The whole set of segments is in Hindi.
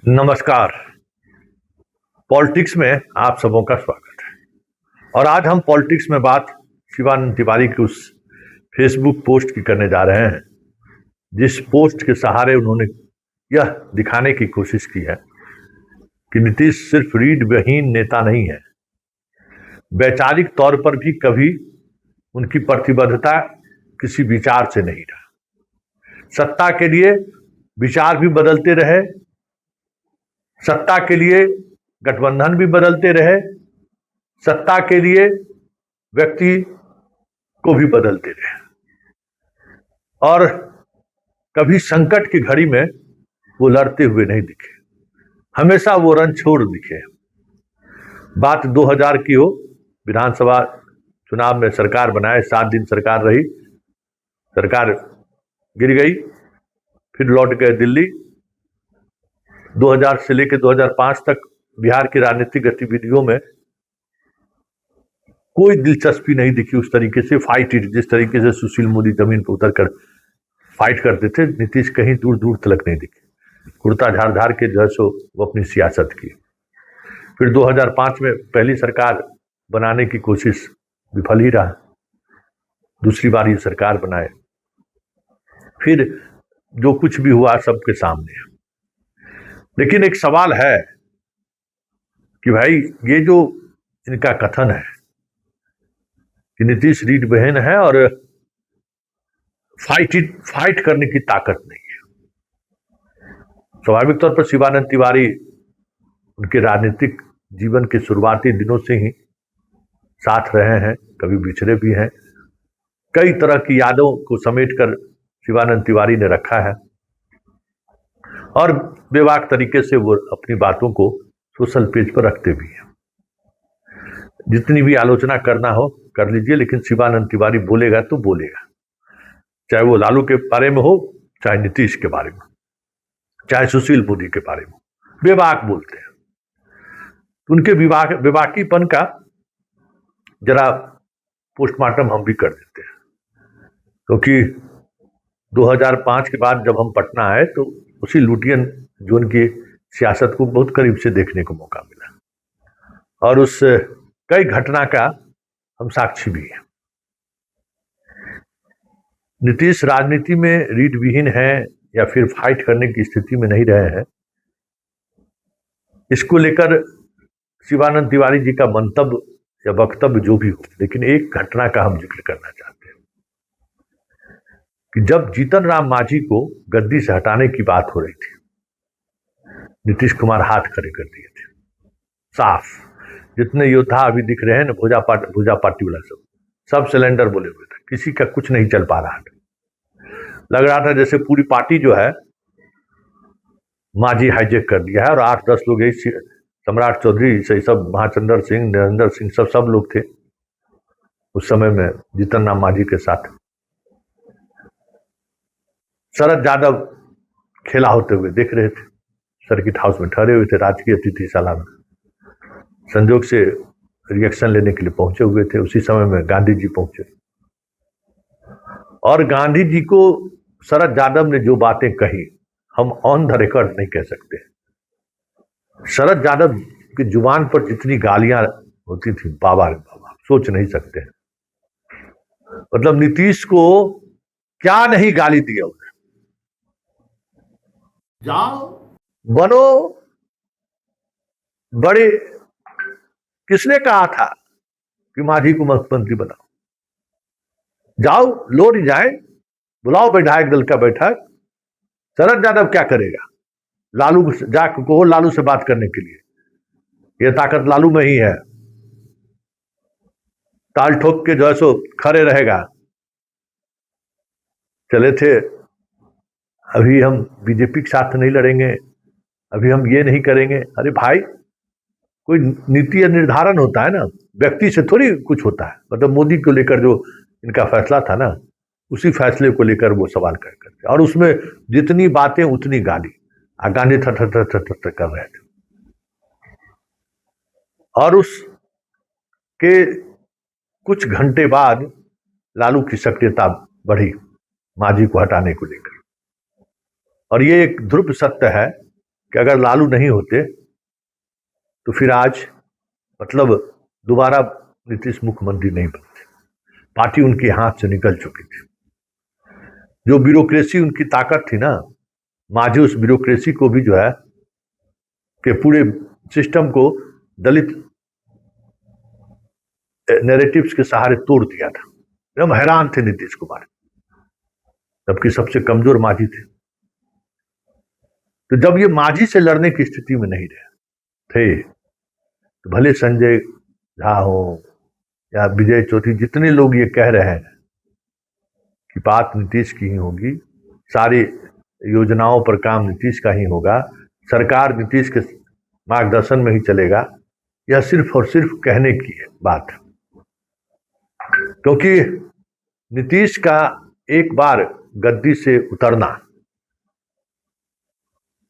नमस्कार। पॉलिटिक्स में आप सबों का स्वागत है। और आज हम पॉलिटिक्स में बात शिवानंद तिवारी की उस फेसबुक पोस्ट की करने जा रहे हैं जिस पोस्ट के सहारे उन्होंने यह दिखाने की कोशिश की है कि नीतीश सिर्फ रीढ़ विहीन नेता नहीं है, वैचारिक तौर पर भी कभी उनकी प्रतिबद्धता किसी विचार से नहीं रहा। सत्ता के लिए विचार भी बदलते रहे, सत्ता के लिए गठबंधन भी बदलते रहे, सत्ता के लिए व्यक्ति को भी बदलते रहे, और कभी संकट की घड़ी में वो लड़ते हुए नहीं दिखे, हमेशा वो रण छोड़ दिखे। बात 2000 की हो, विधानसभा चुनाव में सरकार बनाए, 7 दिन सरकार रही, सरकार गिर गई, फिर लौट गए दिल्ली। 2000 से लेकर 2005 तक बिहार की राजनीतिक गतिविधियों में कोई दिलचस्पी नहीं दिखी उस तरीके से फाइट इट, जिस तरीके से सुशील मोदी जमीन पर उतरकर फाइट करते थे। नीतीश कहीं दूर दूर तक नहीं दिखे, कुर्ता झाड़ झाड़ के जो है सो वो अपनी सियासत की। फिर 2005 में पहली सरकार बनाने की कोशिश विफल ही रहा, दूसरी बार ये सरकार बनाए, फिर जो कुछ भी हुआ सबके सामने है। लेकिन एक सवाल है कि भाई ये जो इनका कथन है कि नीतीश रीढ़ विहीन है और फाइट करने की ताकत नहीं है। स्वाभाविक तौर पर शिवानंद तिवारी उनके राजनीतिक जीवन के शुरुआती दिनों से ही साथ रहे हैं, कभी बिछड़े भी हैं। कई तरह की यादों को समेटकर शिवानंद तिवारी ने रखा है और बेबाक तरीके से वो अपनी बातों को सोशल पेज पर रखते भी हैं। जितनी भी आलोचना करना हो कर लीजिए, लेकिन शिवानंद तिवारी बोलेगा तो बोलेगा, चाहे वो लालू के बारे में हो, चाहे नीतीश के बारे में, चाहे सुशील मोदी के बारे में, बेबाक बोलते हैं। उनके बेबाकीपन का जरा पोस्टमार्टम हम भी कर देते हैं, क्योंकि 2005 के बाद जब हम पटना आए तो उसी लुटियन जोन की सियासत को बहुत करीब से देखने को मौका मिला और उस कई घटना का हम साक्षी भी हैं। नीतीश राजनीति में रीढ़ विहीन है या फिर फाइट करने की स्थिति में नहीं रहे हैं, इसको लेकर शिवानंद तिवारी जी का मंतव्य या वक्तव्य जो भी हो, लेकिन एक घटना का हम जिक्र करना चाहते हैं कि जब जीतन राम मांझी को गद्दी से हटाने की बात हो रही थी, नीतीश कुमार हाथ खड़े कर दिए थे साफ। जितने योद्धा अभी दिख रहे हैं ना, भुजा पार्टी वाला सब सिलेंडर बोले हुए थे, किसी का कुछ नहीं चल पा रहा था। लग रहा था जैसे पूरी पार्टी जो है मांझी हाईजेक कर दिया है और 8-10 लोग यही, सम्राट चौधरी से सब, महाचंद्र सिंह, नरेंद्र सिंह, सब लोग थे उस समय में जीतन राम मांझी के साथ। शरद यादव खेला होते हुए देख रहे थे, सर्किट हाउस में ठहरे हुए थे, राजकीय अतिथिशाला में संजोग से रिएक्शन लेने के लिए पहुंचे हुए थे। उसी समय में गांधी जी पहुंचे और गांधी जी को शरद यादव ने जो बातें कही हम ऑन द रिकॉर्ड नहीं कह सकते। शरद यादव की जुबान पर जितनी गालियां होती थी, बाबा रे बाबा, सोच नहीं सकते। मतलब नीतीश को क्या नहीं गाली दिया उन्हें। जाओ बनो बड़े, किसने कहा था कि मांझी को मुख्यमंत्री बनाओ? जाओ लो रिजाइन, बुलाओ विधायक दल का बैठक। शरद यादव क्या करेगा? लालू जाकर कहो लालू से बात करने के लिए, यह ताकत लालू में ही है। ताल ठोक के जो है सो खड़े रहेगा। चले थे, अभी हम बीजेपी के साथ नहीं लड़ेंगे, अभी हम ये नहीं करेंगे। अरे भाई, कोई थे निर्धारण होता है ना, व्यक्ति से थोड़ी कुछ होता है। मतलब मोदी को लेकर जो इनका फैसला था ना, उसी फैसले को लेकर वो सवाल करते, और उसमें जितनी बातें उतनी गाली। गांधी थर कर रहे थे और उसके कुछ घंटे बाद लालू की सक्रियता बढ़ी मांझी को हटाने को लेकर। और ये एक ध्रुव सत्य है कि अगर लालू नहीं होते तो फिर आज मतलब दोबारा नीतीश मुख्यमंत्री नहीं बनते। पार्टी उनके हाथ से निकल चुकी थी। जो ब्यूरोक्रेसी उनकी ताकत थी ना, मांझी उस ब्यूरोक्रेसी को भी जो है कि पूरे सिस्टम को दलित नैरेटिव्स के सहारे तोड़ दिया था। एकदम हैरान थे नीतीश कुमार, जबकि सबसे कमजोर मांझी थे। तो जब ये मांझी से लड़ने की स्थिति में नहीं रहे थे, तो भले संजय झा हो या विजय चौधरी, जितने लोग ये कह रहे हैं कि बात नीतीश की ही होगी, सारी योजनाओं पर काम नीतीश का ही होगा, सरकार नीतीश के मार्गदर्शन में ही चलेगा, यह सिर्फ और सिर्फ कहने की है बात। क्योंकि नीतीश का एक बार गद्दी से उतरना,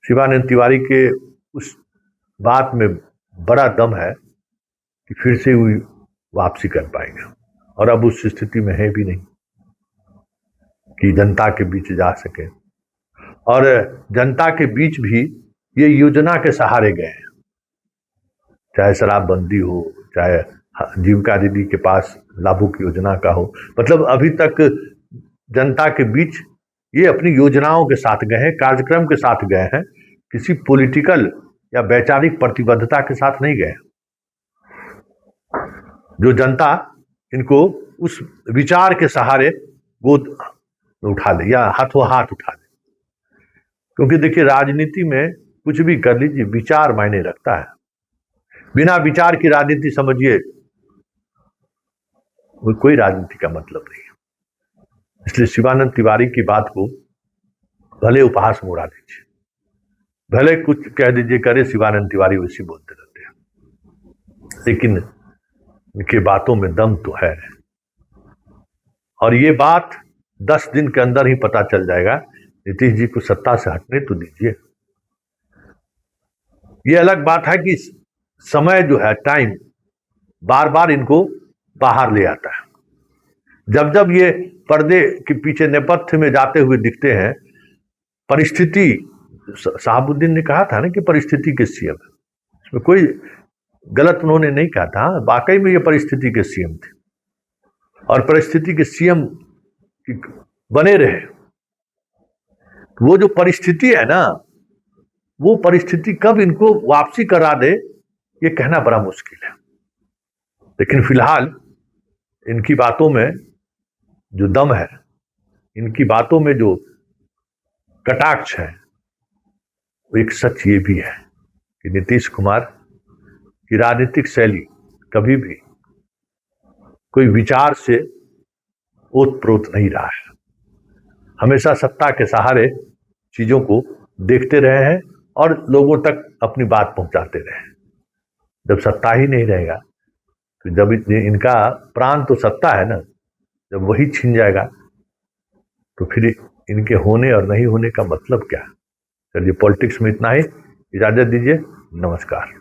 शिवानंद तिवारी के उस बात में बड़ा दम है कि फिर से वो वापसी कर पाएगा, और अब उस स्थिति में है भी नहीं कि जनता के बीच जा सके। और जनता के बीच भी ये योजना के सहारे गए हैं, चाहे शराबबंदी हो, चाहे जीविका दीदी के पास लाभुक योजना का हो, मतलब अभी तक जनता के बीच ये अपनी योजनाओं के साथ गए हैं, कार्यक्रम के साथ गए हैं, किसी पॉलिटिकल या वैचारिक प्रतिबद्धता के साथ नहीं गए। जो जनता इनको उस विचार के सहारे गोद उठा ले या हाथों हाथ उठा ले। क्योंकि देखिए, राजनीति में कुछ भी कर लीजिए, विचार मायने रखता है। बिना विचार की राजनीति समझिए कोई राजनीति का मतलब नहीं है। इसलिए शिवानंद तिवारी की बात को भले उपहास में उड़ा दीजिए, भले कुछ कह दीजिए, करे शिवानंद तिवारी वैसी बोलते रहते हैं, लेकिन इनके बातों में दम तो है। और ये बात 10 दिन के अंदर ही पता चल जाएगा। नीतीश जी को सत्ता से हटने तो दीजिए। ये अलग बात है कि समय जो है, टाइम बार बार इनको बाहर ले आता है। जब जब ये पर्दे के पीछे नेपथ्य में जाते हुए दिखते हैं, परिस्थिति, शहाबुद्दीन ने कहा था ना कि परिस्थिति के सीएम, इसमें कोई गलत उन्होंने नहीं कहा था। वाकई में ये परिस्थिति के सीएम थे, और परिस्थिति के सीएम बने रहे। वो जो परिस्थिति है ना, वो परिस्थिति कब इनको वापसी करा दे, ये कहना बड़ा मुश्किल है। लेकिन फिलहाल इनकी बातों में जो दम है, इनकी बातों में जो कटाक्ष है, वो एक सच ये भी है कि नीतीश कुमार की राजनीतिक शैली कभी भी कोई विचार से ओतप्रोत नहीं रहा है। हमेशा सत्ता के सहारे चीजों को देखते रहे हैं और लोगों तक अपनी बात पहुंचाते रहे हैं। जब सत्ता ही नहीं रहेगा, तो जब इनका प्राण तो सत्ता है ना, जब वही छीन जाएगा तो फिर इनके होने और नहीं होने का मतलब क्या है। चलिए, पॉलिटिक्स में इतना ही, इजाजत दीजिए, नमस्कार।